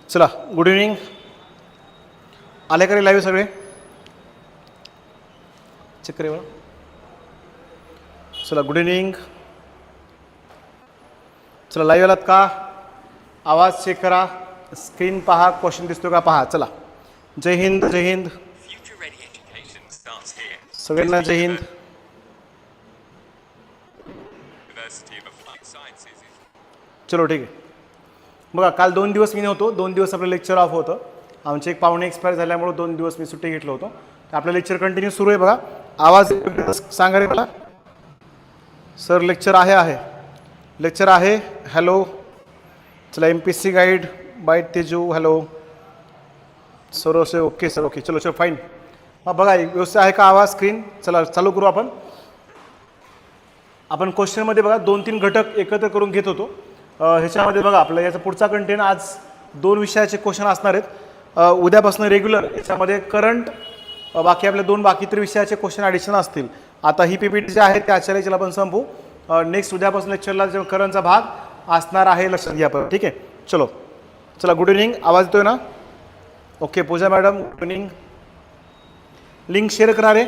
चला good evening. आले का रे लाईव्ह सगळे? चेक करे बरं. चला गुड इव्हनिंग. चला लाईव्ह आलात का? आवाज चेक करा, स्क्रीन पहा, क्वेश्चन दिसतो का पहा. चला जय हिंद. जय हिंद सगळ्यांना. जय हिंद. चलो ठीक आहे. बघा काल 2 दिवस मी नव्हतो, 2 दिवस आपलं लेक्चर ऑफ होतं. आमचे एक पाहुणे एक्सपायर झाल्यामुळे 2 दिवस मी सुट्टी घेतलं होतं. तर आपलं लेक्चर कंटिन्यू सुरू आहे. बघा आवाज सांगा रे मला. सर लेक्चर आहे लेक्चर आहे. हॅलो. चला MPSC guide by Teju. Hello sir. Okay sir. Okay चलो फाईन. हां बघा व्यवस्थित आहे का आवाज, स्क्रीन? चला चालू करू आपण क्वेश्चनमध्ये बघा 2-3 घटक एकत्र करून घेत होतो. ह्याच्यामध्ये बघा आपलं याचा पुढचा कंटेंट आज 2 विषयाचे क्वेश्चन असणार आहेत. उद्यापासून रेग्युलर याच्यामध्ये करंट बाकी आपल्या 2 बाकी इतर विषयाचे क्वेश्चन ॲडिशन असतील. आता ही PPT जे आहे त्या आचार्याला आपण संपू. नेक्स्ट उद्यापासून लेक्चरला जो करंटचा भाग असणार आहे लक्षात घ्या आपण. ठीक आहे चलो. चला गुड इव्हनिंग. आवाज येतोय ना? Okay Pooja madam good evening. Link share करा रे.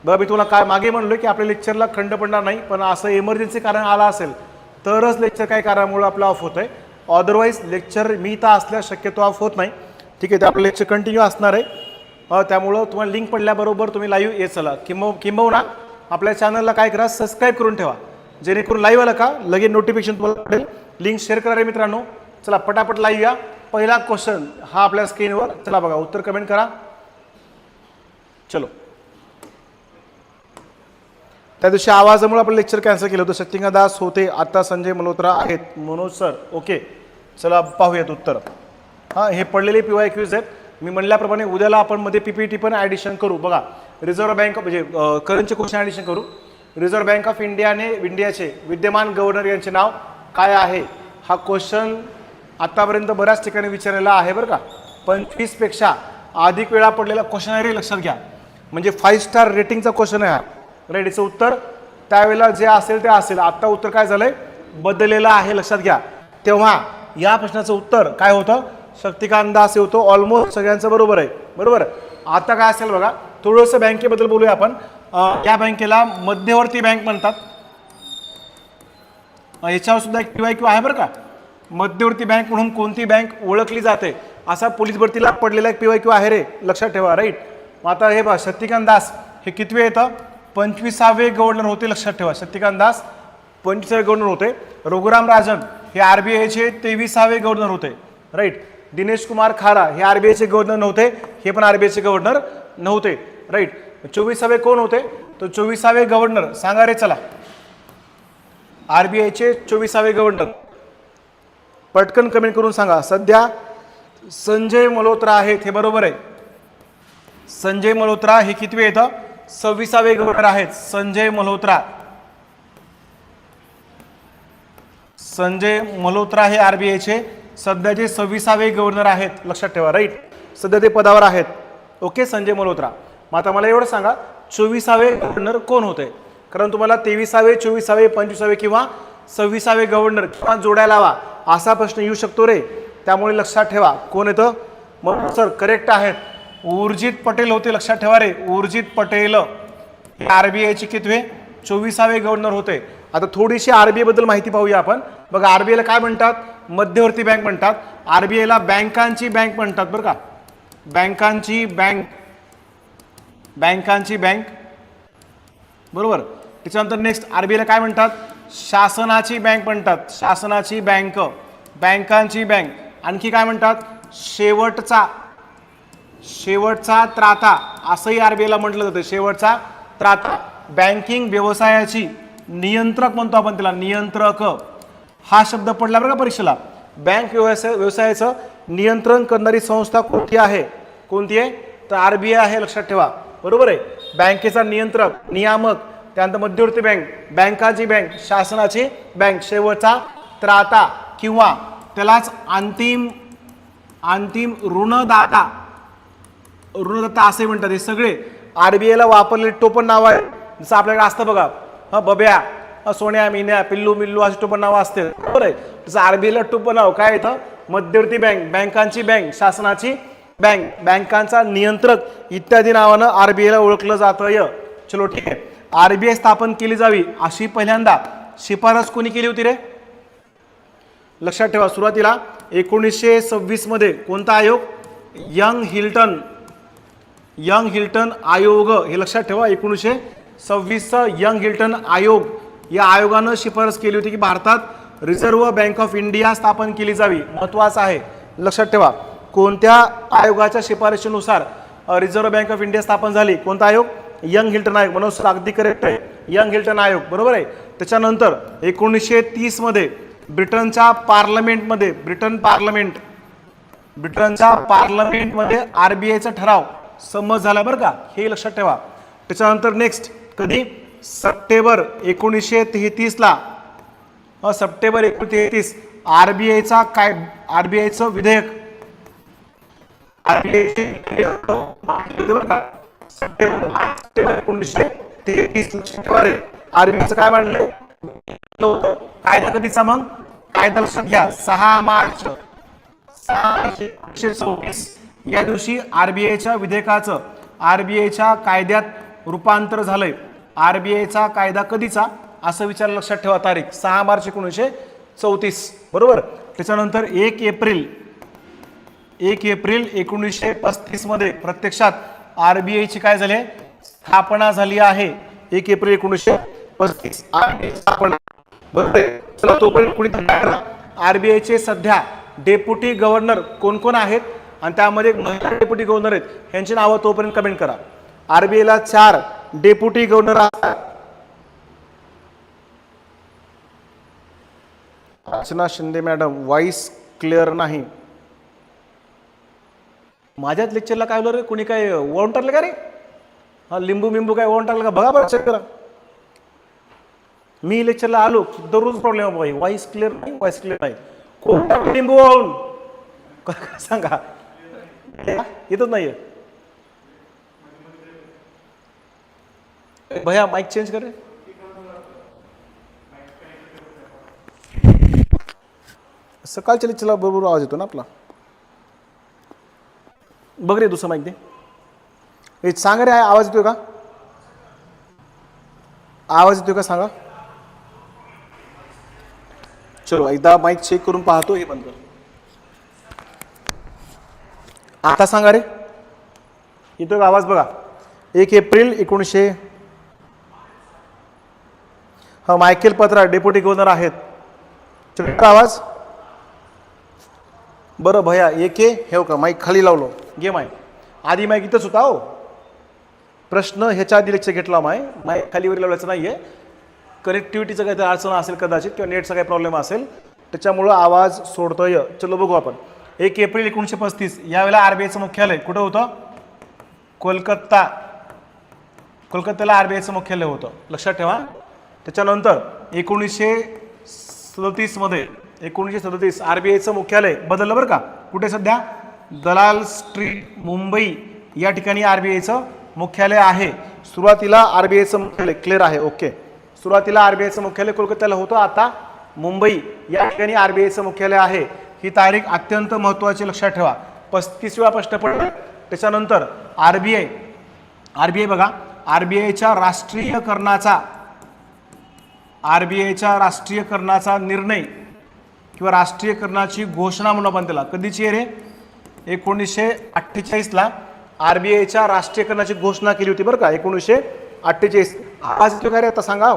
बघा मी तुम्हाला काय मागे म्हणलो की आपल्या लेक्चरला खंड पडणार नाही, पण असं इमर्जन्सी कारण आला असेल तरच लेक्चर काही कारणामुळे आपलं ऑफ होतं आहे. अदरवाईज लेक्चर मी तर असल्या शक्यतो ऑफ होत नाही. ठीक आहे. ते आपलं लेक्चर कंटिन्यू असणार आहे. त्यामुळं तुम्हाला लिंक पडल्याबरोबर तुम्ही लाईव्ह ये. चला किंबहुना आपल्या चॅनलला काय करा, सबस्क्राईब करून ठेवा, जेणेकरून लाईव्ह आलं का लगेच नोटिफिकेशन तुम्हाला पडेल. लिंक शेअर करा रे मित्रांनो. चला पटापट लाईव्ह या. पहिला क्वेश्चन हा आपल्या स्क्रीनवर. चला बघा उत्तर कमेंट करा. चलो. त्या दिवशी आवाजामुळे आपण लेक्चर कॅन्सल केलं होतं. शक्तिका दास होते, आता संजय मल्होत्रा आहेत. Manoj sir okay. चला पाहूयात उत्तर. हां हे पडलेले PYQs आहेत. मी म्हणल्याप्रमाणे उद्याला आपण मध्ये PPT पण ॲडिशन करू. बघा रिझर्व्ह बँक म्हणजे करंटचे क्वेश्चन ॲडिशन करू. रिझर्व्ह बँक ऑफ इंडियाचे विद्यमान गव्हर्नर यांचे नाव काय आहे? हा क्वेश्चन आतापर्यंत बऱ्याच ठिकाणी विचारलेला आहे बरं का. 25 पेक्षा अधिक वेळा पडलेला क्वेश्चन आहे रे, लक्षात घ्या. म्हणजे 5 स्टार रेटिंगचा क्वेश्चन आहे हा. राईट. याचं उत्तर त्यावेळेला जे असेल ते असेल. आत्ता उत्तर काय झालंय, बदललेलं आहे, लक्षात घ्या. तेव्हा या प्रश्नाचं उत्तर काय होतं, शक्तिकांत दास हे होतं. ऑलमोस्ट सगळ्यांचं बरोबर आहे. बरोबर. आता काय असेल बघा, थोडंसं बँकेबद्दल बोलूया आपण. या बँकेला मध्यवर्ती बँक म्हणतात. याच्यावर सुद्धा एक PYQ आहे बरं का. मध्यवर्ती बँक म्हणून कोणती बँक ओळखली जाते असा पोलीस भरतीला पडलेला एक PYQ आहे रे, लक्षात ठेवा. राईट. मग आता हे बघा शक्तिकांत दास हे कितवे येतं, 25वे गव्हर्नर होते, लक्षात ठेवा. शक्तिकांत दास 25वे गव्हर्नर होते. रघुराम राजन हे RBIचे 23वे गव्हर्नर होते. राईट. दिनेश कुमार खारा हे RBIचे गव्हर्नर नव्हते, हे पण RBIचे गव्हर्नर नव्हते. राईट. 24वे कोण होते, तर 24वे गव्हर्नर सांगा रे. चला RBIचे 24वे गव्हर्नर पटकन कमेंट करून सांगा. सध्या संजय मल्होत्रा आहेत, हे बरोबर आहे. संजय मल्होत्रा हे कितवे येतं, 26वे गव्हर्नर आहेत. संजय मल्होत्रा हे RBIचे सध्याचे 26वे गव्हर्नर आहेत, लक्षात ठेवा. राईट. सध्या ते पदावर आहेत. ओके संजय मल्होत्रा. मग आता मला एवढं सांगा 24वे गव्हर्नर कोण होते, कारण तुम्हाला 23वे 24वे 25वे किंवा 26वे गव्हर्नर किंवा जोडायला हवा असा प्रश्न येऊ शकतो रे. त्यामुळे लक्षात ठेवा कोण येतं. मग सर करेक्ट आहेत, उर्जित पटेल होते, लक्षात ठेवा रे. उर्जित पटेल हे RBIचे कितवे, 24वे गव्हर्नर होते. आता थोडीशी RBI बद्दल माहिती पाहूया आपण. बघा RBIला काय म्हणतात, मध्यवर्ती बँक म्हणतात. RBIला बँकांची बँक म्हणतात बरं का. बँकांची बँक बरोबर. त्याच्यानंतर नेक्स्ट RBIला काय म्हणतात, शासनाची बँक म्हणतात. शासनाची बँक, बँकांची बँक. आणखी काय म्हणतात, शेवटचा त्राता असंही RBIला म्हटलं जातं. शेवटचा त्राता. बँकिंग व्यवसायाची नियंत्रक म्हणतो आपण त्याला, नियंत्रक हा शब्द पडला बरं का परीक्षेला. बँक व्यवसायाचं नियंत्रण करणारी संस्था कोणती आहे, तर RBI आहे, लक्षात ठेवा. बरोबर आहे. बँकेचा नियंत्रक, नियामक, त्यानंतर मध्यवर्ती बँक, बँकाची बँक, शासनाची बँक, शेवटचा त्राता किंवा त्यालाच अंतिम ऋणदाता असे म्हणतात. हे सगळे RBIला वापरलेले टोपण नाव आहे. जसं आपल्याकडे असतं बघा, बब्या, सोन्या, मिन्या, पिल्लू मिल्लू अशी टोपण नावं असते. बरोबर आहे. तसं RBIला टोपण नाव काय येतं, मध्यवर्ती बँक, बँकांची बँक, शासनाची बँक, बँकांचा नियंत्रक इत्यादी नावानं आरबीआयला ओळखलं जातं. चलो ठीक आहे. आरबीआय स्थापन केली जावी अशी पहिल्यांदा शिफारस कोणी केली होती रे? लक्षात ठेवा, सुरुवातीला 1926 मध्ये कोणता आयोग? यंग हिल्टन आयोग. हे लक्षात ठेवा, 1926चा यंग हिल्टन आयोग, या आयोगानं शिफारस केली होती की भारतात रिझर्व्ह बँक ऑफ इंडिया स्थापन केली जावी. महत्वाचं आहे, लक्षात ठेवा. कोणत्या आयोगाच्या शिफारशीनुसार रिझर्व्ह बँक ऑफ इंडिया स्थापन झाली? कोणता आयोग? यंग हिल्टन आयोग. म्हणून सर अगदी करेक्ट आहे, यंग हिल्टन आयोग, बरोबर आहे. त्याच्यानंतर 1930 मध्ये ब्रिटनच्या पार्लमेंटमध्ये आरबीआयचा ठराव संमत झाला बरं का, हे लक्षात ठेवा. त्याच्यानंतर नेक्स्ट कधी? सप्टेंबर 1933ला, सप्टेंबर 1933 आरबीआयचं विधेयक, सप्टेंबर 1933 आरबीआयचं काय मांडलं? कायदा कधीचा? मग कायदा लक्षात घ्या, 6 मार्च 1926 या दिवशी आरबीआयच्या विधेयकाचं आरबीआयच्या कायद्यात रूपांतर झालंय. आरबीआयचा कायदा कधीचा असं विचार, लक्षात ठेवा तारीख 6 मार्च 1934, बरोबर. त्याच्यानंतर 1 एप्रिल 1935 मध्ये प्रत्यक्षात आरबीआयची काय झाली? स्थापना झाली आहे. 1 एप्रिल 1935 स्थापना, बरोबर. चला तोपर्यंत कुणी आरबीआयचे सध्या डेप्युटी गव्हर्नर कोण कोण आहेत आणि त्यामध्ये महिला डेप्युटी गव्हर्नर आहेत, यांची नावं तोपर्यंत कमेंट करा. आरबीआयला 4 डेप्युटी गव्हर्नर असतात. Archana Shinde madam, voice clear नाही. माझ्याच लेक्चरला काय होलं रे? कुणी काय वळून टाकलं का रे? हा लिंबू काय वळून टाकलं का? बघा बरं, चेक करा. मी लेक्चरला आलो दररोज प्रॉब्लेम आहे, व्हॉइस क्लिअर नाही. कोण लिंबू वाळून सांगा, येतच नाहीये. भैया माइक चेंज करे. सकाळच्या लेक्चरला बरोबर आवाज येतो ना आपला. बघ रे दुसरा माईक दे. हे सांगा रे, आवाज येतोय का? आवाज येतोय का सांगा. चलो एकदा माईक चेक करून पाहतो. हे बंद कर. आता सांगा रे, येतोय का आवाज? बघा 1 एप्रिल 1900. हा मायकेल पत्रा डेप्युटी गव्हर्नर आहेत. चलो आवाज बरं भैया. एक हे का माईक खाली लावलो, घे माईक. आधी माईक इथंच होता हो. प्रश्न ह्याच्या आधी लेक्चर घेतला. माईक खालीवर लावल्याचं नाहीये. कनेक्टिव्हिटीचं काहीतरी अडचण असेल कदाचित, किंवा नेटचा काही प्रॉब्लेम असेल, त्याच्यामुळं आवाज सोडतोय. चलो बघू आपण. 1 एप्रिल 1935 यावेळेला आरबीआयचं मुख्यालय कुठं होतं? कोलकात्याला आरबीआयचं मुख्यालय होतं, लक्षात ठेवा. त्याच्यानंतर 1937 मध्ये 1937 आरबीआयचं मुख्यालय बदललं बरं का. कुठे सध्या? दलाल स्ट्रीट, मुंबई या ठिकाणी आरबीआयचं मुख्यालय आहे. सुरुवातीला आरबीआयचं मुख्यालय क्लिअर आहे, ओके. सुरुवातीला आरबीआयचं मुख्यालय कोलकात्याला होतं, आता मुंबई या ठिकाणी आरबीआयचं मुख्यालय आहे. ही तारीख अत्यंत महत्त्वाची, लक्षात ठेवा. 35वा प्रश्न पडला. त्याच्यानंतर आरबीआय बघा, आरबीआयच्या राष्ट्रीयकरणाचा निर्णय किंवा राष्ट्रीयकरणाची घोषणा म्हणून आपण त्याला, कधीची आहे रे? 1948ला आरबीआयच्या राष्ट्रीयकरणाची घोषणा केली होती बरं का, 1948. आवाज येतो का रे आता सांगा?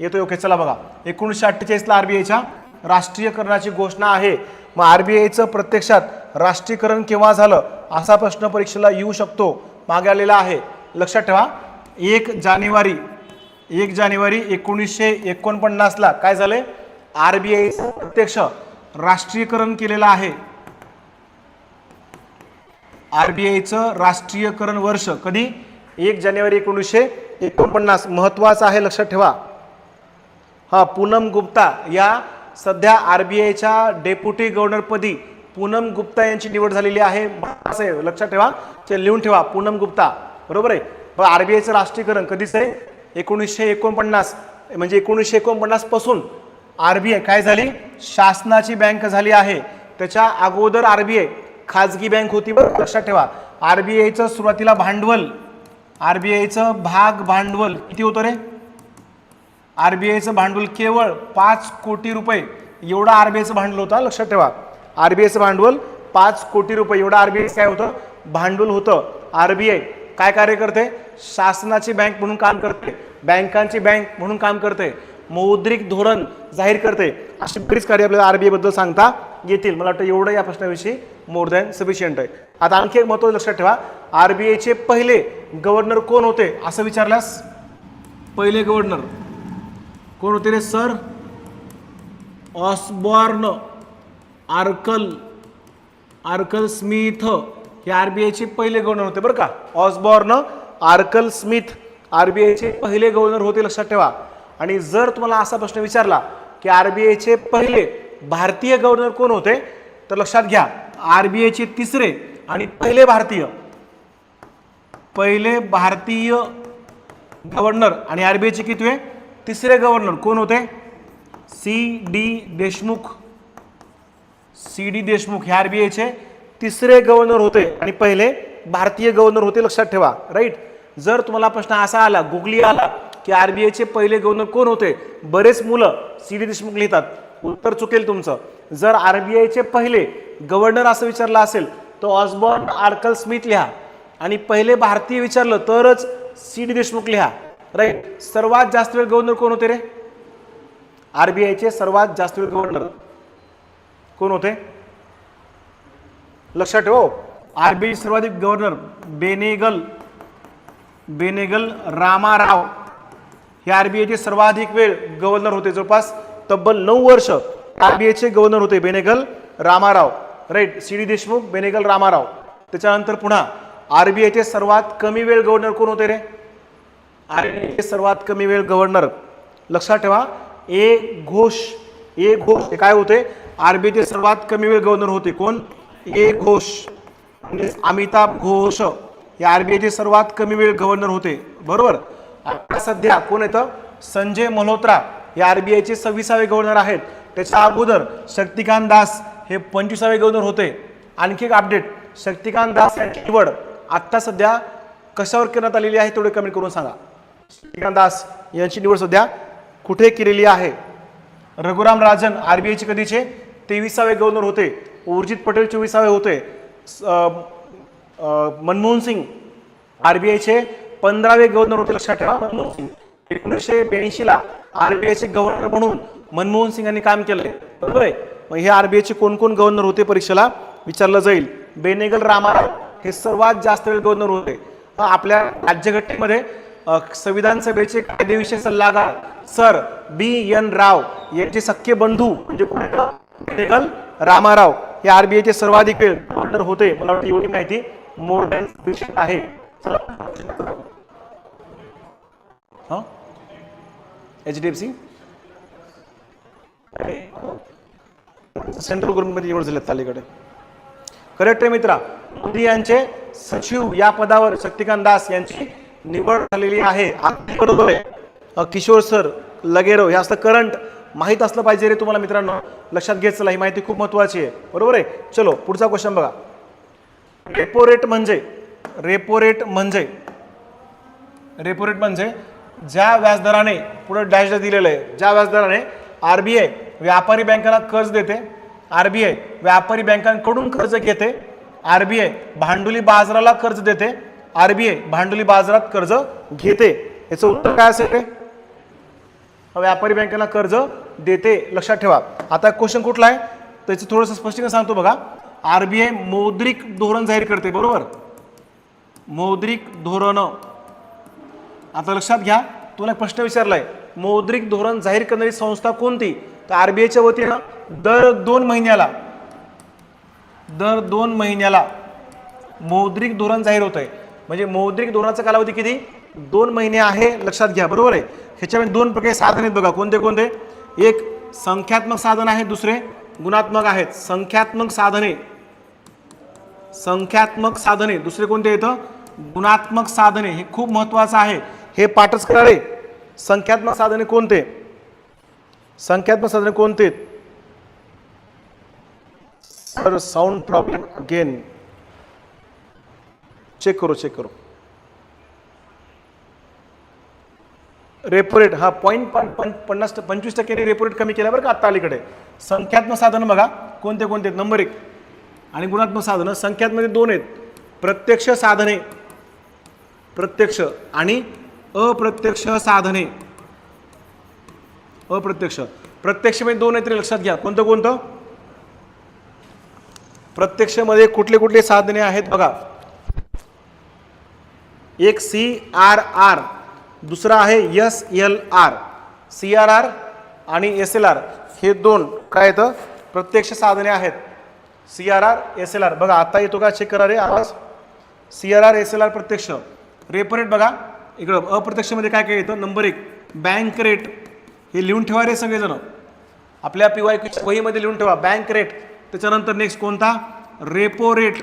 येतोय, ओके. चला बघा, 1948ला आरबीआयच्या राष्ट्रीयकरणाची घोषणा आहे. मग आरबीआयचं प्रत्यक्षात राष्ट्रीयकरण केव्हा झालं असा प्रश्न परीक्षेला येऊ शकतो, मागे आलेला आहे, लक्षात ठेवा. 1 जानेवारी 1949ला काय झालंय? आरबीआयचं प्रत्यक्ष राष्ट्रीयकरण केलेलं आहे. आरबीआयचं राष्ट्रीयकरण वर्ष कधी? 1 जानेवारी 1949. महत्वाचं आहे, लक्षात ठेवा. हा पूनम गुप्ता या सध्या आरबीआयच्या डेप्युटी गव्हर्नरपदी पूनम गुप्ता यांची निवड झालेली आहे, लक्षात ठेवा. ते लिहून ठेवा, पूनम गुप्ता, बरोबर आहे. पण आरबीआयचं राष्ट्रीयकरण कधीच आहे? 1949. म्हणजे 1949 पासून आरबीआय काय झाली? शासनाची बँक झाली आहे. त्याच्या अगोदर आरबीआय खाजगी बँक होती बरं, लक्षात ठेवा. आरबीआयचं सुरुवातीला भांडवल, आरबीआयचं भाग भांडवल किती होतं रे? आरबीआयचं भांडवल केवळ 5 कोटी रुपये एवढं आरबीआयचं भांडवल होतं, लक्षात ठेवा. आरबीआयचं भांडवल 5 कोटी रुपये एवढं आरबीआय काय होतं? भांडवल होतं. आरबीआय काय कार्य करते? शासनाची बँक म्हणून काम करते, बँकांची बँक म्हणून काम करते, मौद्रिक धोरण जाहीर करते. अशी बरीच कार्य आपल्याला आरबीआय बद्दल सांगता येतील. मला वाटतं एवढं या प्रश्नाविषयी मोर दॅन सफिशियंट आहे. आता आणखी एक महत्त्वाचं लक्षात ठेवा, आरबीआयचे पहिले गव्हर्नर कोण होते असं विचारल्यास, पहिले गव्हर्नर कोण होते रे? सर ऑसबॉर्न आर्कल स्मिथ हे आरबीआयचे पहिले गव्हर्नर होते बरं का. ऑसबॉर्न आर्कल स्मिथ आरबीआयचे पहिले गव्हर्नर होते, लक्षात ठेवा. आणि जर तुम्हाला असा प्रश्न विचारला की आरबीआयचे पहिले भारतीय गव्हर्नर कोण होते, तर लक्षात घ्या आरबीआयचे तिसरे आणि पहिले भारतीय गव्हर्नर आणि आरबीआयचे कितवे? तिसरे गव्हर्नर कोण होते? सी डी देशमुख हे आरबीआयचे तिसरे गव्हर्नर होते आणि पहिले भारतीय गव्हर्नर होते, लक्षात ठेवा. राईट. जर तुम्हाला प्रश्न असा आला, गुगली आला की आरबीआयचे पहिले गव्हर्नर कोण होते, बरेच मुलं सी डी देशमुख लिहितात, उत्तर चुकेल तुमचं. जर आरबीआयचे पहिले गव्हर्नर असं विचारलं असेल तर ऑसबॉर्न आर्कल स्मिथ लिहा, आणि पहिले भारतीय विचारलं तरच सी डी देशमुख लिहा. राईट. सर्वात जास्त वेळ गव्हर्नर कोण होते रे? आरबीआयचे सर्वात जास्त वेळ गव्हर्नर कोण होते? लक्षात ठेवा. आरबीआय सर्वाधिक गव्हर्नर बेनेगल रामाराव हे आरबीआयचे सर्वाधिक वेळ गव्हर्नर होते, जवळपास तब्बल 9 वर्ष आरबीआयचे गव्हर्नर होते Benegal Ramarao. Right. C D Deshmukh, Benegal Ramarao. त्याच्यानंतर पुन्हा आरबीआयचे सर्वात कमी वेळ गव्हर्नर कोण होते रे? आरबीआयचे सर्वात कमी वेळ गव्हर्नर लक्षात ठेवा ए घोष हे काय होते? आरबीआयचे सर्वात कमी वेळ गव्हर्नर होते. कोण? ए घोष म्हणजे अमिताभ घोष हे आरबीआयचे सर्वात कमी वेळ गव्हर्नर होते, बरोबर. आता सध्या कोण येतं? संजय मल्होत्रा हे आरबीआयचे 26वे गव्हर्नर आहेत. त्याच्या अगोदर शक्तिकांत दास हे 25वे गव्हर्नर होते. आणखी एक अपडेट, शक्तिकांत दास यांची निवड आता सध्या कशावर करण्यात आलेली आहे तेवढे कमेंट करून सांगा. शक्तिकांत दास यांची निवड सध्या कुठे केलेली आहे? रघुराम राजन आरबीआयचे कधीचे 23वे गव्हर्नर होते. उर्जित पटेल 24वे होते. मनमोहन सिंग आरबीआयचे 15वे गव्हर्नर होते, लक्षात ठेवा. मनमोहन सिंग 1982 ला आरबीआयचे गव्हर्नर म्हणून मनमोहन सिंग यांनी काम केलंय, बरोबर आहे. मग हे आरबीआयचे कोण कोण गव्हर्नर होते परीक्षेला विचारलं जाईल. बेनेगल रामाराव हे सर्वात जास्त वेळ गव्हर्नर होते. आपल्या राज्यघटनेमध्ये संविधान सभेचे कायदेविषयक सल्लागार सर BN राव यांचे सख्खे बंधू म्हणजे बेनेगल रामाराव हे आरबीआयचे सर्वाधिक वेळ गव्हर्नर होते. मला वाटतं एवढी माहिती मोर दॅन सफिशियंट आहे. HDFC सेंट्रल गव्हर्नमेंटमध्ये निवड झाली अलीकडे. करेक्ट आहे मित्रा. मोदी यांचे सचिव या पदावर शक्तिकांत दास यांची निवड झालेली आहे. बरोबर आहे. किशोर सर लगेरो हे असं करंट माहीत असलं पाहिजे रे तुम्हाला मित्रांनो, लक्षात घ्यायचं. चला ही माहिती खूप महत्त्वाची आहे, बरोबर आहे. चलो पुढचा क्वेश्चन बघा. रेपो रेट म्हणजे ज्या व्याजदराने पुढे डॅश दिलेलं आहे, ज्या व्याजदराने आरबीआय व्यापारी बँकांना कर्ज देते, आरबीआय व्यापारी बँकांकडून कर्ज घेते, आरबीआय भांडवली बाजाराला कर्ज देते, आरबीआय भांडवली बाजारात कर्ज घेते. याचं उत्तर काय असेल? व्यापारी बँकांना कर्ज देते, लक्षात ठेवा. आता क्वेश्चन कुठला आहे त्याचं थोडंसं स्पष्टीकरण सांगतो बघा. आरबीआय मौद्रिक धोरण जाहीर करते, बरोबर. मौद्रिक धोरण. आता लक्षात घ्या, तुला प्रश्न विचारलाय मौद्रिक धोरण जाहीर करणारी संस्था कोणती? तर आरबीआयच्या वतीनं दर 2 महिन्याला मौद्रिक धोरण जाहीर होत आहे. म्हणजे मौद्रिक धोरणाचा कालावधी किती? 2 महिने आहे, लक्षात घ्या, बरोबर आहे. ह्याच्यामध्ये 2 प्रकारचे साधन आहेत बघा. कोणते कोणते? एक संख्यात्मक साधन आहे, दुसरे गुणात्मक आहेत. संख्यात्मक साधने दुसरे कोणते येतं? गुणात्मक साधने. हे खूप महत्वाचं आहे, हे पाठच करा रे. संख्यात्मक साधने कोणते? Sir sound problem again, check करो. रेपो रेट हा 25% रेपो रेट कमी केला बरं का आता अलीकडे. संख्यात्मक साधनं बघा कोणते कोणते, नंबर 1. आणि गुणात्मक साधनं संख्यामध्ये 2 आहेत. प्रत्यक्ष साधने, प्रत्यक्ष आणि अप्रत्यक्ष साधने. प्रत्यक्ष मध्ये 2 आहेत तरी लक्षात घ्या. कोणतं प्रत्यक्ष मध्ये कुठले साधने आहेत बघा. एक CRR, दुसरा आहे SLR. CRR आणि SLR हे 2 काय येतं प्रत्यक्ष साधने आहेत. CRR SLR बघा आता येतो का, चेक करा रे आवाज. CRR SLR प्रत्यक्ष. रेपो रेट बघा इकडं अप्रत्यक्ष मध्ये काय येतं. नंबर 1 बँक रेट, हे लिहून ठेवा रे सगळेजण आपल्या PYQ वहीमध्ये लिहून ठेवा. Bank rate. त्याच्यानंतर नेक्स्ट कोणता, रेपो रेट.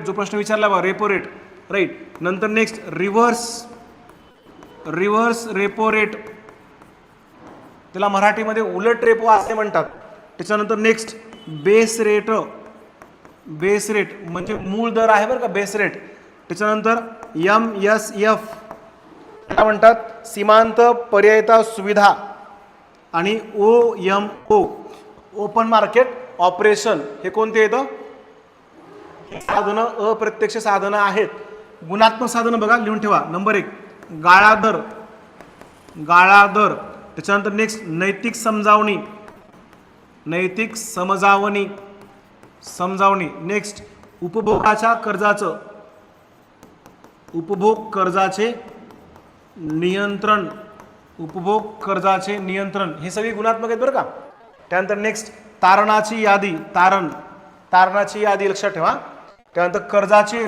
जो प्रश्न विचारला बघा रेपो रेट, राईट. नंतर नेक्स्ट रिव्हर्स रेपो रेट, त्याला मराठीमध्ये उलट रेपो असे म्हणतात. त्याच्यानंतर नेक्स्ट बेस रेट म्हणजे मूळ दर आहे बरं का, बेस रेट. त्याच्यानंतर MSF काय म्हणतात, सीमांत पर्यायता सुविधा. आणि OMO ओपन मार्केट ऑपरेशन, हे कोणते येतं साधनं अप्रत्यक्ष साधनं आहेत. गुणात्मक साधनं बघा लिहून ठेवा. नंबर 1 गाळा दर. त्याच्यानंतर नेक्स्ट नैतिक समजावणी. नेक्स्ट उपभोग कर्जाचे नियंत्रण. हे सगळी गुणात्मक आहेत बरं का. त्यानंतर नेक्स्ट तारणाची यादी लक्षात ठेवा. त्यानंतर कर्जाचे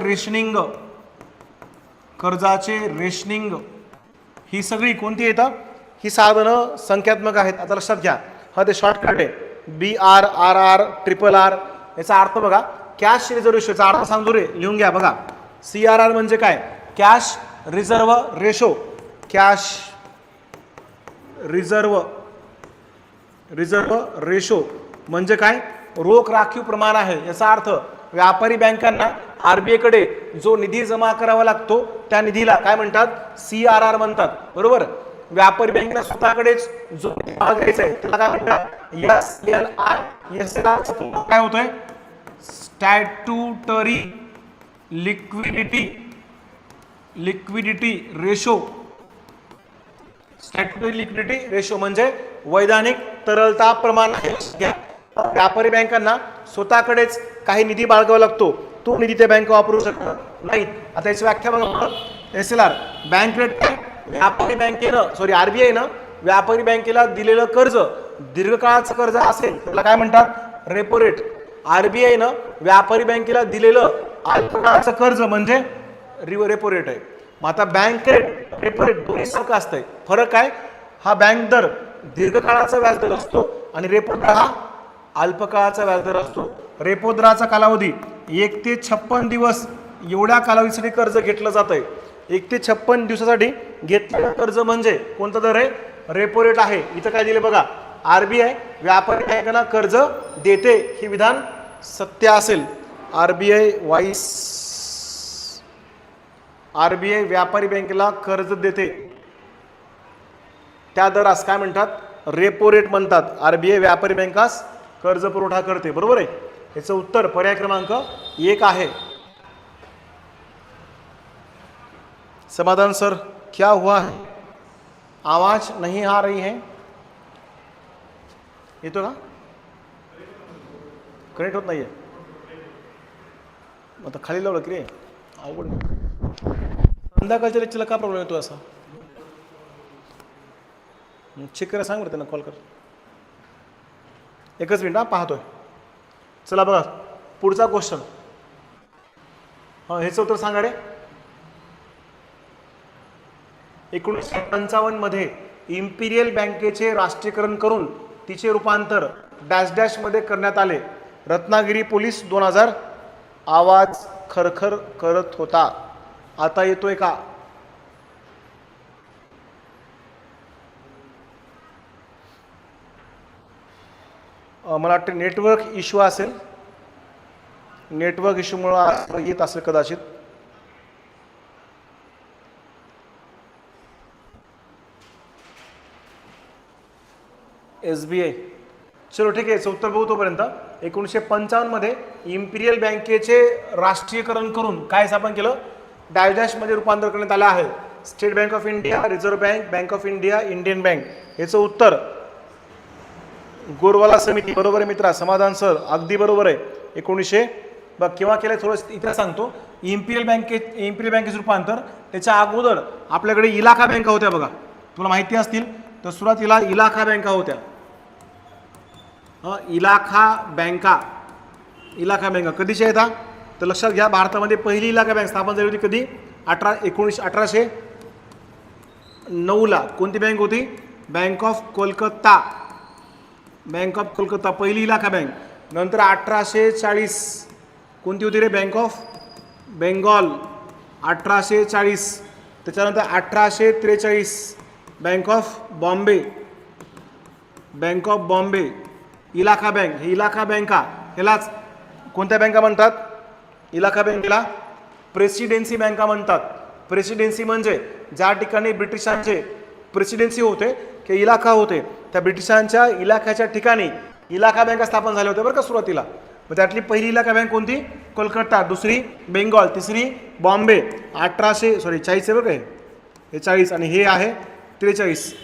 रेशनिंग ही सगळी कोणती येतं, ही साधनं संख्यात्मक आहेत. आता लक्षात घ्या, हा ते शॉर्टकट आहे. BRRR RRR याचा अर्थ बघा, कॅश रिझर्व्ह रेशोचा अर्थ सांगतो रे, लिहून घ्या बघा. CRR म्हणजे काय, कॅश रिझर्व्ह रेशो म्हणजे काय, रोख राखीव प्रमाण आहे. याचा अर्थ व्यापारी बँकांना RBI कडे जो निधी जमा करावा लागतो त्या निधीला काय म्हणतात, CRR म्हणतात. बरोबर. व्यापारी बँकेला स्वतःकडेच जो घ्यायचा आहे त्याला काय म्हणतात, SLR. काय होतंय, स्टॅट्युटरी लिक्विडिटी रेशो म्हणजे वैधानिक तरलता प्रमाण आहे. व्यापारी बँकांना स्वतःकडेच काही निधी बाळगावा लागतो, तो निधी त्या बँका वापरू शकतात नाही. आता याची व्याख्या बघा. SLR बँक रेट, व्यापारी बँकेनं RBI न व्यापारी बँकेला दिलेलं कर्ज दीर्घकाळाचं कर्ज असेल त्याला काय म्हणतात, रेपो रेट. RBI न व्यापारी बँकेला दिलेलं अल्पकाळाचं कर्ज म्हणजे रेपो रेट आहे. मग आता बँक रेट रेपो रेट दोन्ही सारखं असतंय. फरक काय, हा बँक दर दीर्घकाळाचा व्याजदर असतो आणि रेपो दर हा अल्पकाळाचा व्याजदर असतो. रेपो दराचा कालावधी 1 ते 56 दिवस एवढ्या कालावधीसाठी कर्ज घेतलं जात आहे. 1 ते 56 दिवसासाठी घेतलेलं कर्ज म्हणजे कोणता दर आहे, रेपो रेट आहे. इथं काय दिले बघा, RBI व्यापारी बँकांना कर्ज देते, हे विधान सत्य असेल. RBI व्यापारी बँकेला कर्ज देते त्या दरास काय म्हणतात, रेपो रेट म्हणतात. RBI व्यापारी बँकास कर्ज पुरवठा करते. बरोबर आहे. याचं उत्तर पर्याय क्रमांक 1 आहे. समाधान सर, क्या हुआ है, आवाज नहीं आ रही है, येतो का, कनेक्ट होत नाहीये. आता खाली लावलं की रे, अवघड. संध्याकाळच्या लेक्चरला का प्रॉब्लेम येतो असा, चेक करा, सांग बरं त्यांना, कॉल कर. 1 मिनिट पाहतोय. चला बघा पुढचा क्वेश्चन. ह्याचं उत्तर सांगा रे. 1955 मध्ये इम्पिरियल बँकेचे राष्ट्रीयकरण करून तिचे रूपांतर डॅश डॅश मध्ये करण्यात आले. रत्नागिरी पोलीस 2000. आवाज खरखर करत होता, आता येतोय का, मला वाटतं नेटवर्क इश्यू असेल, नेटवर्क इश्यूमुळे येत असेल कदाचित. SBI. चलो ठीक आहे, उत्तर बघू तोपर्यंत. 1955 मध्ये इम्पिरियल बँकेचे राष्ट्रीयकरण करून काय स्थापन केलं, डॅश मध्ये रूपांतर करण्यात आलं आहे. State bank of India, reserve bank, bank of India, Indian bank. याचं उत्तर गोरवाला समिती. बरोबर आहे मित्रा, समाधान सर, अगदी बरोबर आहे. 1900 बघ केव्हा केलं, थोडं इतिहास सांगतो. इम्पिरियल बँकेचं रूपांतर त्याच्या अगोदर आपल्याकडे इलाका बँका होत्या बघा, तुला माहिती असतील. तर सुरुवातीला इलाका बँका होत्या. इलाका बँका कधीच्या येतात तर लक्षात घ्या, भारतामध्ये पहिली इलाका बँक स्थापन झाली होती कधी, 1809ला. कोणती बँक होती, bank of Kolkata. Bank of Kolkata पहिली इलाका बँक. नंतर 1840 कोणती होती रे, बँक ऑफ बेंगॉल 1840. त्याच्यानंतर 1843 बँक ऑफ बॉम्बे. इलाका बँक. हे इलाका बँका ह्यालाच कोणत्या बँका म्हणतात, इलाका बँकेला प्रेसिडेन्सी बँका म्हणतात. प्रेसिडेन्सी म्हणजे ज्या ठिकाणी ब्रिटिशांचे प्रेसिडेन्सी होते किंवा इलाका होते, त्या ब्रिटिशांच्या इलाख्याच्या ठिकाणी इलाका बँका स्थापन झाल्या होत्या बरं का सुरुवातीला. मग त्यातली पहिली इलाका बँक कोणती, कोलकाता. दुसरी बेंगॉल. तिसरी बॉम्बे. 40 बरं काय, हे 40 आणि हे आहे 43.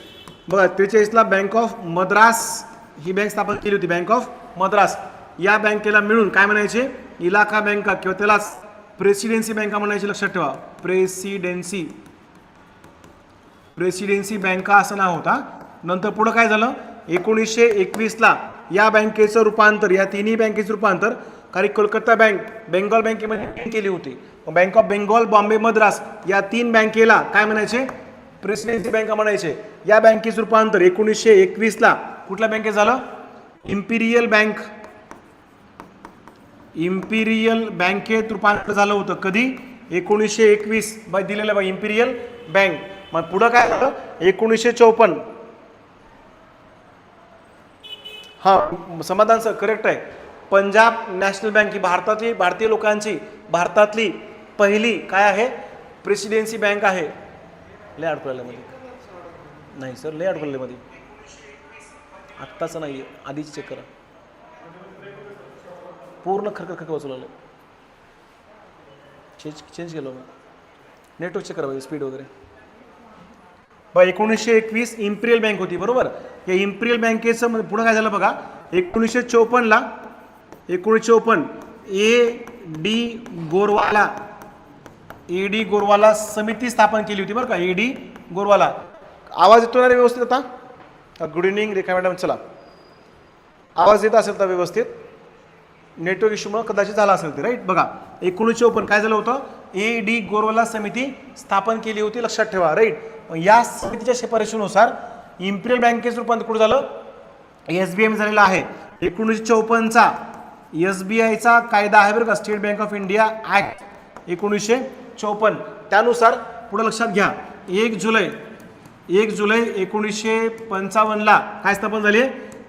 बघा 43ला बँक ऑफ मद्रास ही बँक स्थापन केली होती, बँक ऑफ मद्रास. या बँकेला मिळून काय म्हणायचे, इलाका बँका किंवा त्यालाच प्रेसिडेन्सी बँका म्हणायची. लक्षात ठेवा, प्रेसिडेन्सी बँका असं नाव होता. नंतर पुढं काय झालं, 1921ला या बँकेचं रूपांतर, या तिन्ही बँकेचं रूपांतर काही कोलकाता बँक बेंगॉल बँकेमध्ये केली होती. Bank of Bengal, Bombay, Madras या 3 बँकेला काय म्हणायचे, प्रेसिडेन्सी बँका म्हणायचे. या बँकेचं रूपांतर 1921ला कुठल्या बँकेत झालं, इम्पिरियल बँकेत रूपांतर झालं होतं. कधी, 1921 बाय दिलेलं बा इम्पिरियल बँक. मग पुढं काय झालं, 1954. हा समाधान सर करेक्ट आहे. पंजाब नॅशनल बँक ही भारतीय लोकांची भारतातली पहिली काय आहे, प्रेसिडेन्सी बँक आहे. लय अडकलेमध्ये नाही सर, लय अडकलेमध्ये आत्ताचं नाही, आधीच चेक करा. पूर्ण खरखर वाचवलं, चेंज केलं मी. नेटवर्क चेक करा स्पीड वगैरे. 1921 इम्पिरियल बँक होती बरोबर. या इम्पिरियल बँकेचं पुढं काय झालं बघा, 1954ला ए डी गोरवाला समिती स्थापन केली होती बरं का. A D Gorwala. आवाज येतो ना रे व्यवस्थित आता, गुड इव्हनिंग रेखा मॅडम. चला आवाज येत असेल तर व्यवस्थित, नेटवर्क इश्यूमुळे कदाचित झाला असेल ते राईट. बघा 1954 काय झालं होतं, ए डी गोरवाला समिती स्थापन केली होती, लक्षात ठेवा राईट. या समितीच्या शिफारशीनुसार इम्पिरियल बँकेचं रूपांतर कुठं झालं, SBI झालेला आहे. 1954चा SBIचा कायदा आहे बरं का, state bank of India act 1954. त्यानुसार पुढे लक्षात घ्या, 1 जुलै 1955ला काय स्थापन झाली,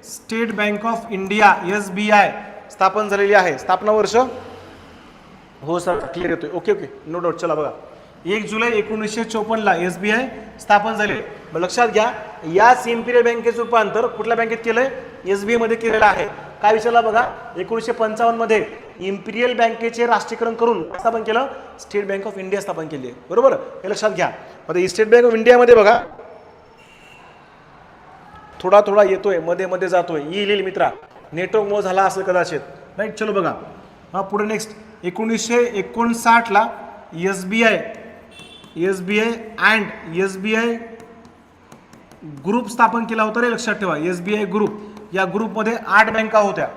state bank of India SBI स्थापन झालेली आहे. स्थापना वर्ष हो सर क्लिअर येतोय, ओके नो डाऊट. चला बघा 1 जुलै 1954ला SBI स्थापन झाले. लक्षात घ्या, याच इम्पिरियल बँकेचं रूपांतर कुठल्या बँकेत केलंय, SBI मध्ये केलेलं आहे. काय विचारला बघा, 1955 मध्ये इम्पिरियल बँकेचे राष्ट्रीयकरण करून स्थापन केलं, स्टेट बँक ऑफ इंडिया स्थापन केली आहे बरोबर. हे लक्षात घ्या. आता स्टेट बँक ऑफ इंडियामध्ये बघा थोडा येतोय, मध्ये जातोय, येईल मित्रा, नेटवर्क मुळे झाला असेल कदाचित राईट. चलो बघा हा पुढे नेक्स्ट. 1959ला SBI अँड SBI ग्रुप स्थापन केला होता रे, लक्षात ठेवा. SBI ग्रुप, या ग्रुपमध्ये 8 बँका होत्या.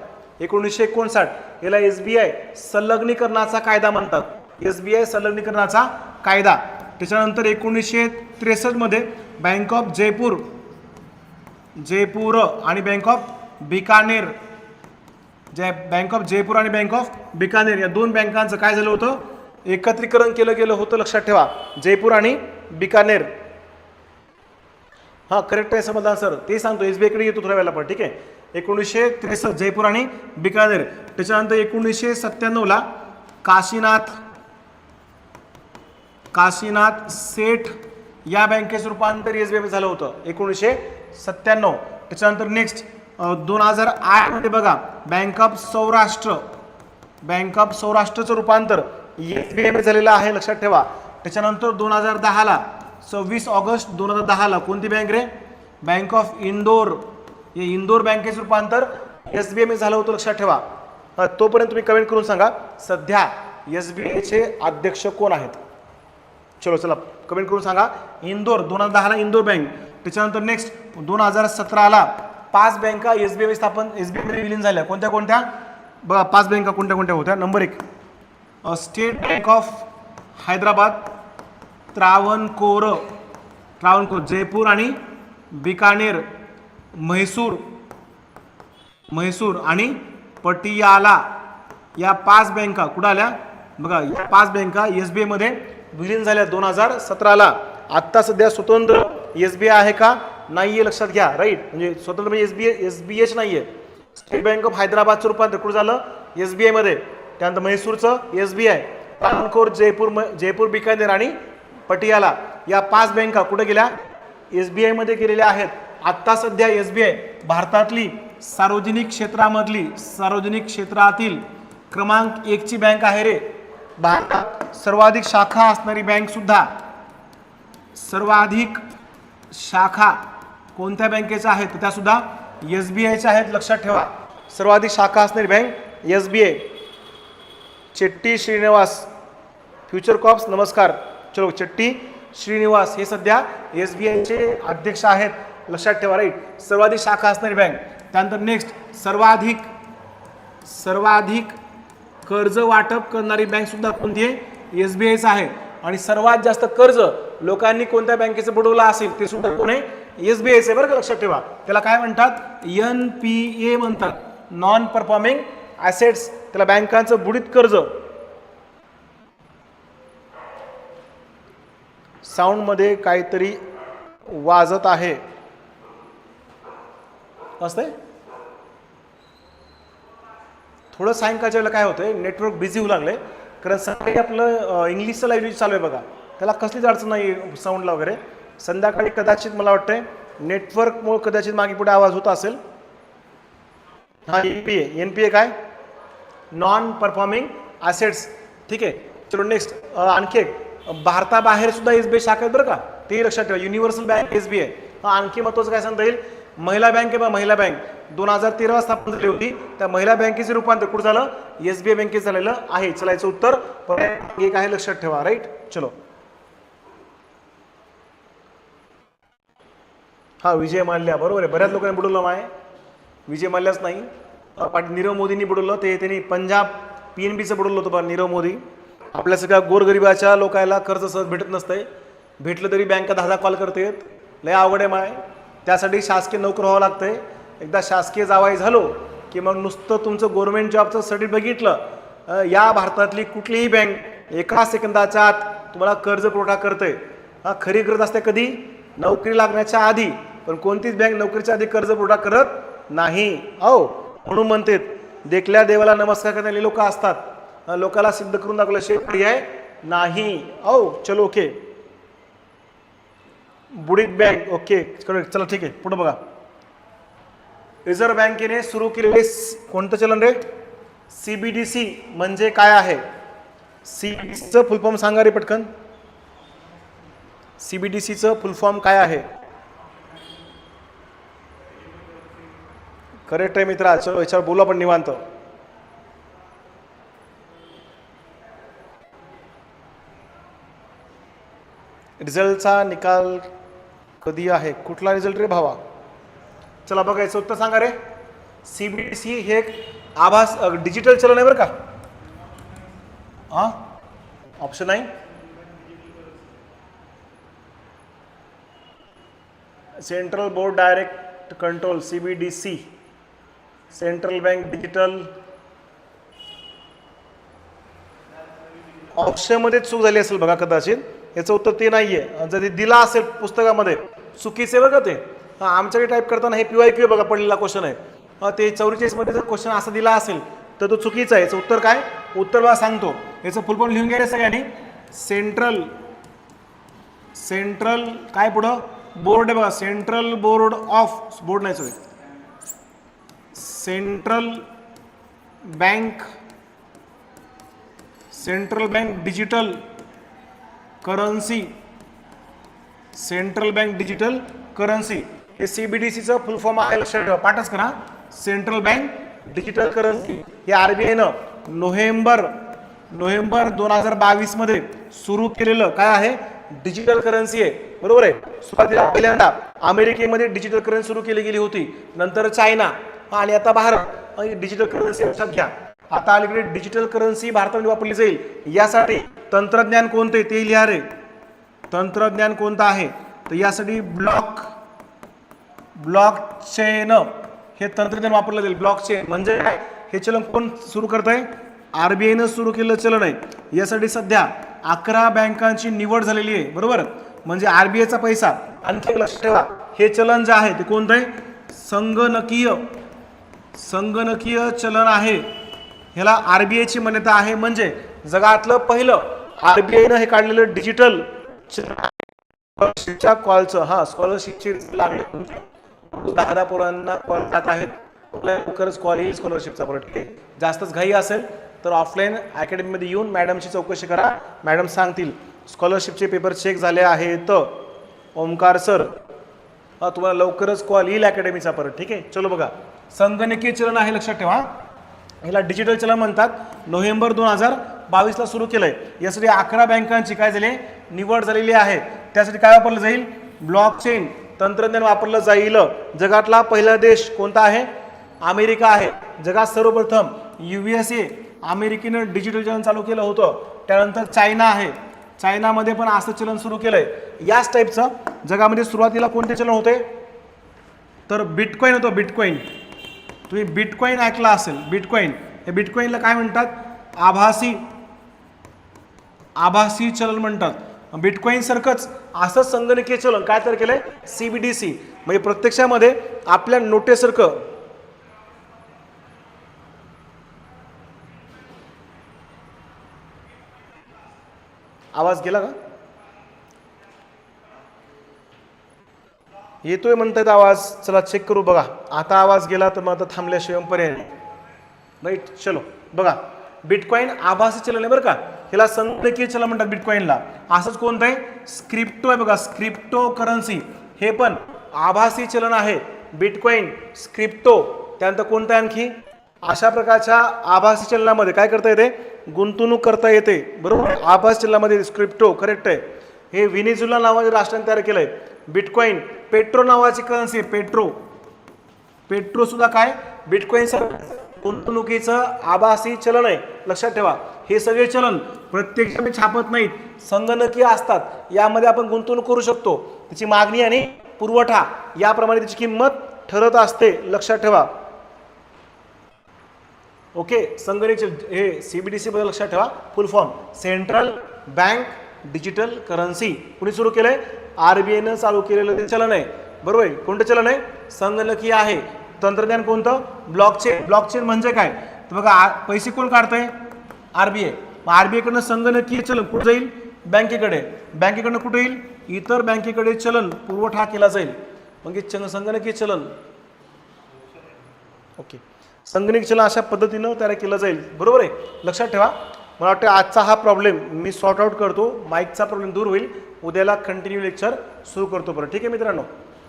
1959 याला SBI संलग्नीकरणाचा कायदा म्हणतात, SBI संलग्नीकरणाचा कायदा. त्याच्यानंतर 1963 मध्ये बँक ऑफ जयपूर आणि bank of Bikaner, bank of Jaipur आणि बँक ऑफ बिकानेर या 2 बँकांचं काय झालं होतं, एकत्रीकरण केलं गेलं होतं, लक्षात ठेवा. जयपूर आणि बिकानेर हां करेक्ट आहे समाधान सर, ते सांगतो एस बी आयकडे येतो थोड्या वेळेला पण, ठीक आहे. 1963 जयपूर आणि बिकानेर. त्याच्यानंतर 1997ला काशीनाथ सेठ या बँकेचं रूपांतर एस बी आय झालं होतं 1997. त्याच्यानंतर नेक्स्ट 2008 मध्ये बघा बँक ऑफ सौराष्ट्रचं रूपांतर एस बी आय झालेलं आहे, लक्षात ठेवा. त्याच्यानंतर 2010ला 26 ऑगस्ट 2010ला कोणती bank ray, bank of Indore, हे इंदोर बँकेचं रूपांतर एस बी आय झालं होतं, लक्षात ठेवा. तोपर्यंत तुम्ही कमेंट करून सांगा सध्या एस बी आयचे अध्यक्ष कोण आहेत. चलो चला कमेंट करून सांगा. इंदोर 2010ला इंदोर बँक. त्याच्यानंतर नेक्स्ट 2017ला 5 बँका एस बी आय स्थापन एस बी आयमध्ये विलीन झाल्या. कोणत्या कोणत्या बघा 5 बँका कोणत्या कोणत्या होत्या. Number 1 state bank of Hyderabad, Travancore Jaipur आणि बिकानेर, म्हैसूर आणि पटियाला या 5 बँका कुठं आल्या बघा. या 5 बँका एस बी आयमध्ये विलीन झाल्या 2017ला. आत्ता सध्या स्वतंत्र एस बी आय आहे का, नाहीये, लक्षात घ्या. राईट, म्हणजे स्वतंत्र म्हणजे एस बी एच नाहीये. स्टेट बँक ऑफ हैदराबादचं रूपांतर कुठं झालं एस बी आयमध्ये. त्यानंतर म्हैसूरचं S B I, Travancore Jaipur Bikaner आणि पटियाला या 5 बँका कुठे गेल्या एस बी आयमध्ये गेलेल्या आहेत. आत्ता सध्या एस बी आय भारतातली सार्वजनिक क्षेत्रातील क्रमांक 1 ची बँक आहे रे. भारतात सर्वाधिक शाखा असणारी बँक सुद्धा, सर्वाधिक शाखा कोणत्या बँकेच्या आहेत त्या सुद्धा एस बी आयच्या आहेत, लक्षात ठेवा. सर्वाधिक शाखा असणारी bank S B I. Chetty Srinivas future cops नमस्कार. चलो चेट्टी श्रीनिवास हे सध्या एस बी आयचे अध्यक्ष आहेत, लक्षात ठेवा. राईट, सर्वाधिक शाखा असणारी बँक. त्यानंतर नेक्स्ट सर्वाधिक कर्ज वाटप करणारी बँक सुद्धा कोणती आहे एस बी आयच आहे. आणि सर्वात जास्त कर्ज लोकांनी कोणत्या बँकेचं बुडवलं असेल ते सुद्धा कोण आहे एस बी आयचं, बरं का, लक्षात ठेवा. त्याला काय म्हणतात NPA म्हणतात, नॉन परफॉर्मिंग ॲसेट्स. त्याला बँकांचं बुडीत कर्ज. साऊंड मध्ये काहीतरी वाजत आहे असते थोडं. सायंकाळच्या वेळेला काय होतंय नेटवर्क बिझी होऊ लागले, कारण सकाळी आपलं इंग्लिशचं लाईव्ह चालू आहे बघा, त्याला कसलीच अडचण नाही साऊंडला वगैरे. संध्याकाळी कदाचित मला वाटतंय नेटवर्कमुळे कदाचित मागे पुढे आवाज होत असेल. हा NPA काय नॉन परफॉर्मिंग ॲसेट्स, ठीक आहे. चलो नेक्स्ट आणखी एक भारताबाहेर सुद्धा एस बी आय शाखा आहेत बरं का, ते लक्षात ठेवा. Universal bank S B I. आणखी महत्त्वाचं काय सांगता येईल, महिला बँक आहे बा, महिला बँक 2013 स्थापन झाली होती. त्या महिला बँकेचे रूपांतर कुठं झालं एस बी आय बँकेत झालेलं आहे. चला याचं उत्तर एक आहे, लक्षात ठेवा. राईट, चलो. हा विजय माल्या बरोबर आहे. बऱ्याच लोकांनी बुडवलं माय, विजय माल्याच नाही, नीरव मोदींनी बुडवलं. ते त्यांनी पंजाब PNBचं बुडवलं होतं बा नीरव मोदी. आपल्या सगळ्या गोरगरिबाच्या लोकांना कर्ज सहज भेटत नसतंय, भेटलं तरी बँका 10 कॉल करते, लय अवघड आहे माय. त्यासाठी शासकीय नोकर व्हावं लागतंय. एकदा शासकीय जावाई झालो की मग नुसतं तुमचं गव्हर्नमेंट जॉबचं सर्टिफिकेट बघितलं, या भारतातली कुठलीही बँक एका सेकंदाच्या आत तुम्हाला कर्ज पुरवठा करते. खरी गरज असते कधी नोकरी लागण्याच्या आधी, पण कोणतीच बँक नोकरीच्या आधी कर्ज पुरवठा करत नाही. म्हणून म्हणते देखल्या देवाला नमस्कार करणारे लोक असतात, लोकाला सिद्ध करून दाखवल्याशिवाय पर्याय नाही. चलो ओके. बुडीत बँक ओके, चला ठीक आहे. पुढे बघा, रिझर्व्ह बँकेने सुरू केलेले कोणतं चलन रे, CBDC म्हणजे काय आहे. CBDCचं फुल फॉर्म सांगा रे पटकन. CBDCचं फुल फॉर्म काय आहे. करेक्ट आहे मित्रा. चलो याच्यावर बोलू आपण निवांत. रिझल्टचा निकाल कधी आहे, कुठला रिझल्ट रे भावा. चला बघायचं उत्तर सांगा रे. CBDC हे एक आभास डिजिटल चलन आहे बरं का. ऑप्शन आहे central board direct control CBDC, central bank digital. Option मध्ये चूक झाली असेल बघा कदाचित, याचं उत्तर ते नाहीये. जर दिला असेल पुस्तकामध्ये चुकीचे बघा ते. आमच्याकडे टाईप करताना हे PYQ बघा पडलेला क्वेश्चन आहे. ते 44 मध्ये जर क्वेश्चन असा दिला असेल तर तो चुकीचा आहे. याचं उत्तर काय? उत्तर मला सांगतो. याचं फुल फॉर्म लिहून घ्यायचं सगळ्यांनी. सेंट्रल काय पुढं बोर्ड आहे बघा. सेंट्रल बोर्ड ऑफ बोर्ड नाही sorry central bank digital currency. Central bank digital currency हे CBDCचं फुल फॉर्म आहे. लक्षात ठेवा. पाठच करा. सेंट्रल बँक डिजिटल करन्सी हे RBIनं नोव्हेंबर 2022 मध्ये सुरू केलेलं काय आहे? डिजिटल करन्सी आहे. बरोबर आहे. सुरुवातीला पहिल्यांदा अमेरिकेमध्ये डिजिटल करन्सी सुरू केली गेली होती, नंतर चायना आणि आता भारत. डिजिटल करन्सी लक्षात घ्या. आता अलीकडे डिजिटल करन्सी भारतामध्ये वापरली जाईल. यासाठी तंत्रज्ञान कोणते ते लिहा रे. तंत्रज्ञान कोणतं आहे? तर यासाठी ब्लॉकचेन हे तंत्रज्ञान वापरलं जाईल. ब्लॉकचेन म्हणजे काय? हे चलन कोण सुरू करत आहे? RBIनं सुरू केलेलं चलन आहे. यासाठी सध्या 11 बँकांची निवड झालेली आहे. बरोबर. म्हणजे RBIचा पैसा. आणखी लक्षात ठेवा, हे चलन जे आहे ते कोणतं आहे? संगणकीय चलन आहे. ह्याला RBIची मान्यता आहे. म्हणजे जगातलं पहिलं RBIनं हे काढलेलं डिजिटल स्कॉलरशिपच्या कॉलचं स्कॉलरशिपची लागले 10 पोरांना कॉल जात आहेत. लवकरच कॉल येईल स्कॉलरशिपचा. परत जास्तच घाई असेल तर ऑफलाईन अकॅडमीमध्ये येऊन मॅडमची चौकशी करा. मॅडम सांगतील. स्कॉलरशिपचे पेपर चेक झाले आहेत ओमकार सर. तुम्हाला लवकरच कॉल येईल अकॅडमीचा परत. ठीक आहे. चलो बघा. संगणकीय चलन आहे. लक्षात ठेवा. ह्याला डिजिटल चलन म्हणतात. नोव्हेंबर 2022 ला सुरू केलंय. यासाठी 11 बँकांची काय झाली? निवड झालेली आहे. त्यासाठी काय वापरलं जाईल? ब्लॉकचेन तंत्रज्ञान वापरलं जाईल. जगातला पहिला देश कोणता आहे? अमेरिका आहे. जगात सर्वप्रथम USA अमेरिकेनं डिजिटल चलन चालू केलं होतं. त्यानंतर चायना आहे. चायनामध्ये पण असं चलन सुरू केलंय. याच टाईपचं जगामध्ये सुरुवातीला कोणते चलन होते? तर बिटकॉइन होतं. बिटकॉइन तुम्ही बिटकॉइन ऐकला असेल. बिटकॉइन हे बिटकॉइनला काय म्हणतात? आभासी चलन म्हणतात. बिटकॉइन सारखंच असं संगणकीय चलन काय तर केलंय? CBDC. म्हणजे प्रत्यक्षामध्ये आपल्या नोटेसारखं आवाज गेला का? येतोय म्हणतात आवाज. चला चेक करू बघा. आता आवाज गेला तर मग आता थांबल्याशिवाय पर्याय नाही. राईट. चलो बघा. बिटकॉइन आभासी चलन आहे बरं का. ह्याला संगणकीय चलन म्हणतात बिटकॉइनला. असंच कोणतं आहे? स्क्रिप्टो आहे बघा. स्क्रिप्टो करन्सी हे पण आभासी चलन आहे. बिटकॉइन, स्क्रिप्टो. त्यानंतर कोणतं आणखी? अशा प्रकारच्या आभासी चलनामध्ये काय करता येते? गुंतवणूक करता येते. बरोबर. आभासी चलनामध्ये स्क्रिप्टो करेक्ट आहे. हे व्हेनेझुएला नावाचे राष्ट्राने तयार केलंय. बिटकॉइन. पेट्रो नावाची करन्सी आहे. पेट्रो सुद्धा काय? बिटकॉइन गुंतवणुकीचं आभासी चलन आहे. लक्षात ठेवा. हे सगळे चलन प्रत्यक्षात छापत नाहीत. संगणकीय असतात. यामध्ये आपण गुंतवणूक करू शकतो. त्याची मागणी आणि पुरवठा याप्रमाणे त्याची किंमत ठरत असते. लक्षात ठेवा. ओके. संगणकीय हे CBDC बद्दल लक्षात ठेवा. फुल form central bank digital currency. कुणी सुरू केलंय? RBIनं चालू केलेलं ते चलन आहे. बरोबर आहे. कोणतं चलन आहे? संगणकीय आहे. तंत्रज्ञान कोणतं? ब्लॉकचेन. ब्लॉकचेन म्हणजे काय? तर बघा पैसे कोण काढतंय? RBI. मग RBI कडनं संगणकीय चलन कुठे जाईल? बँकेकडे. बँकेकडनं कुठे येईल? इतर बँकेकडे चलन पुरवठा केला जाईल. म्हणजे संगणकीय चलन. ओके. संगणकीय चलन अशा पद्धतीनं तयार केलं जाईल. बरोबर आहे. लक्षात ठेवा. मला वाटतं आजचा हा प्रॉब्लेम मी सॉर्ट आउट करतो. माईकचा प्रॉब्लेम दूर होईल. उद्याला कंटिन्यू लेक्चर सुरू करतो बरं. ठीक आहे मित्रांनो.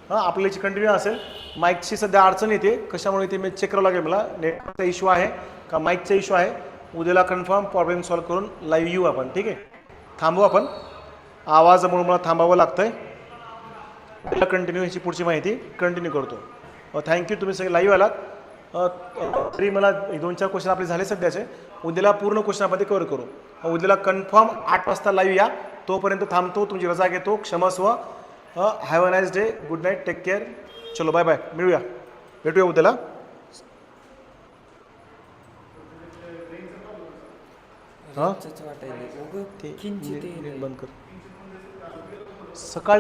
आपल्याची कंटिन्यू असेल. माईकची सध्या अडचण येते. कशामुळे ते मी चेक करावं लागेल. मला नेटवर्कचा इश्यू आहे का माईकचा इश्यू आहे. उद्याला कन्फर्म प्रॉब्लेम सॉल्व्ह करून लाईव्ह येऊ आपण. ठीक आहे. थांबू आपण. आवाजामुळे मला थांबावं लागतंय. कंटिन्यू ह्याची पुढची माहिती कंटिन्यू करतो. थँक्यू. तुम्ही सगळे लाईव्ह आलात. तरी मला 2-4 क्वेश्चन आपले झाले सध्याचे. उद्याला पूर्ण क्वेश्चन आपण कव्हर करू. उद्याला कन्फर्म 8 वाजता लाईव्ह या. तोपर्यंत थांबतो. तुमची रजा घेतो. क्षमस्व. Have a nice day. Good night. Take care. चलो बाय बाय. मिळूया. भेटूया उद्याला. बंद कर. सकाळी